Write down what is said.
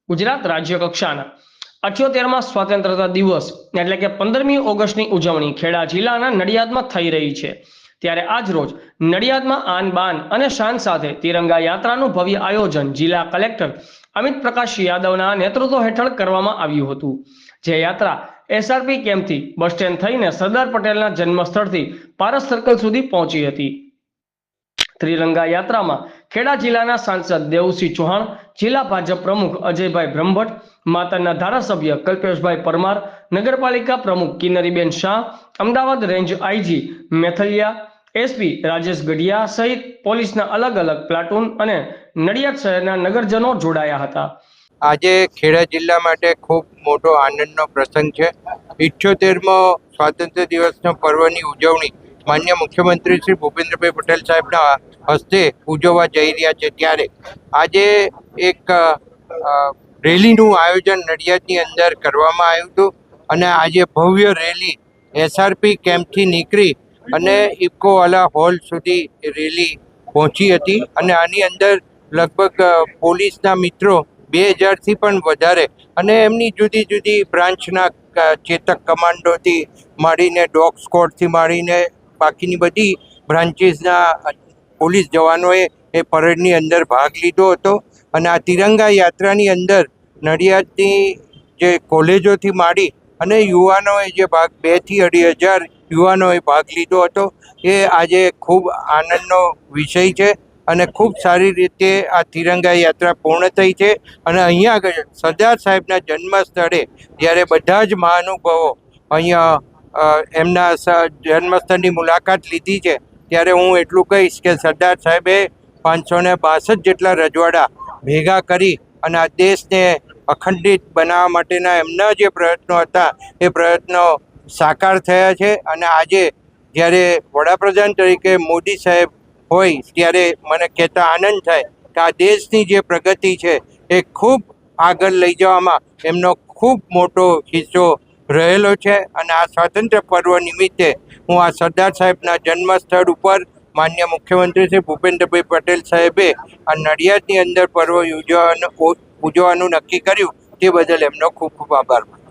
ગુજરાત રાજ્ય કક્ષાના 78મા સ્વાતંત્રતા દિવસ એટલે કે 15મી ઓગસ્ટની ઉજવણી ખેડા જિલ્લાના નડિયાદમાં થઈ રહી છે। ત્યારે આજ રોજ નડિયાદમાં આન બાન અને શાન સાથે તિરંગા યાત્રાનું ભવ્ય આયોજન જિલ્લા કલેક્ટર અમિત પ્રકાશ યાદવના નેતૃત્વ હેઠળ કરવામાં આવ્યું હતું। જે યાત્રા એસઆરપી કેમ્પથી બસ સ્ટેન્ડ થઈને સરદાર પટેલના જન્મસ્થળથી પારસ સર્કલ સુધી પહોંચી હતી। ત્રિરંગા યાત્રામાં ખેડા જિલ્લાના સાંસદ દેવુસિંહ ચૌહાણ, જિલ્લા ભાજપ પ્રમુખ અજયભાઈ બ્રહ્મભટ્ટ, માતરના ધારાસભ્ય કલ્પેશભાઈ પરમાર, નગરપાલિકા પ્રમુખ Kinnariben Shah, Ahmedabad range IG Methaliya, SP Rajesh Gadhiya સહિત પોલીસના અલગ અલગ પ્લાટૂન અને નડિયાદ શહેરના નગરજનો જોડાયા હતા। આજે ખેડા જિલ્લા માટે ખૂબ મોટો આનંદનો પ્રસંગ છે। 78મો સ્વાતંત્ર્ય દિવસનો પર્વની ઉજવણી માન્ય મુખ્યમંત્રી શ્રી ભૂપેન્દ્રભાઈ પટેલ સાહેબના હસ્તે ઉજવવા જઈ રહ્યા છે। ત્યારે આજે એક રેલીનું આયોજન નડિયાદની અંદર કરવામાં આવ્યું હતું અને આજે ભવ્ય રેલી એસઆરપી કેમ્પથી નીકળી અને ઇફકોવાલા હોલ સુધી રેલી પહોંચી હતી અને આની અંદર લગભગ પોલીસના મિત્રો 2000થી પણ વધારે અને એમની જુદી જુદી બ્રાન્ચના ચેતક કમાન્ડોથી માંડીને ડોગ સ્કોડથી માંડીને બાકીની બધી બ્રાન્ચીસના પોલીસ જવાનોએ એ પરેડની અંદર ભાગ લીધો હતો અને આ તિરંગા યાત્રાની અંદર નડિયાદની જે કોલેજોથી માંડી અને યુવાનોએ જે ભાગ 2થી 2.5 યુવાનોએ ભાગ લીધો હતો એ આજે ખૂબ આનંદનો વિષય છે અને ખૂબ સારી રીતે આ તિરંગા યાત્રા પૂર્ણ થઈ છે અને અહીંયા આગળ સરદાર સાહેબના જન્મ સ્થળે જ્યારે બધા જ મહાનુભાવો અહીંયા એમના જન્મસ્થળની મુલાકાત લીધી છે ત્યારે હું એટલું કહીશ કે સરદાર સાહેબે 562 જેટલા રજવાડા ભેગા કરી અને આ દેશને અખંડિત બનાવવા માટેના એમના જે પ્રયત્નો હતા એ પ્રયત્નો સાકાર થયા છે અને આજે જ્યારે વડાપ્રધાન તરીકે મોદી સાહેબ હોય ત્યારે મને કહેતા આનંદ થાય કે આ દેશની જે પ્રગતિ છે એ ખૂબ આગળ લઈ જવામાં એમનો ખૂબ મોટો હિસ્સો રહેલો છે અને આ સ્વાતંત્ર્ય પર્વ નિમિત્તે હું આ સરદાર સાહેબના જન્મસ્થળ ઉપર માન્ય મુખ્યમંત્રી શ્રી ભૂપેન્દ્રભાઈ પટેલ સાહેબે આ નડિયાદની અંદર પર્વ ઉજવવાનું નક્કી કર્યું તે બદલ એમનો ખૂબ ખૂબ આભાર માનું છું।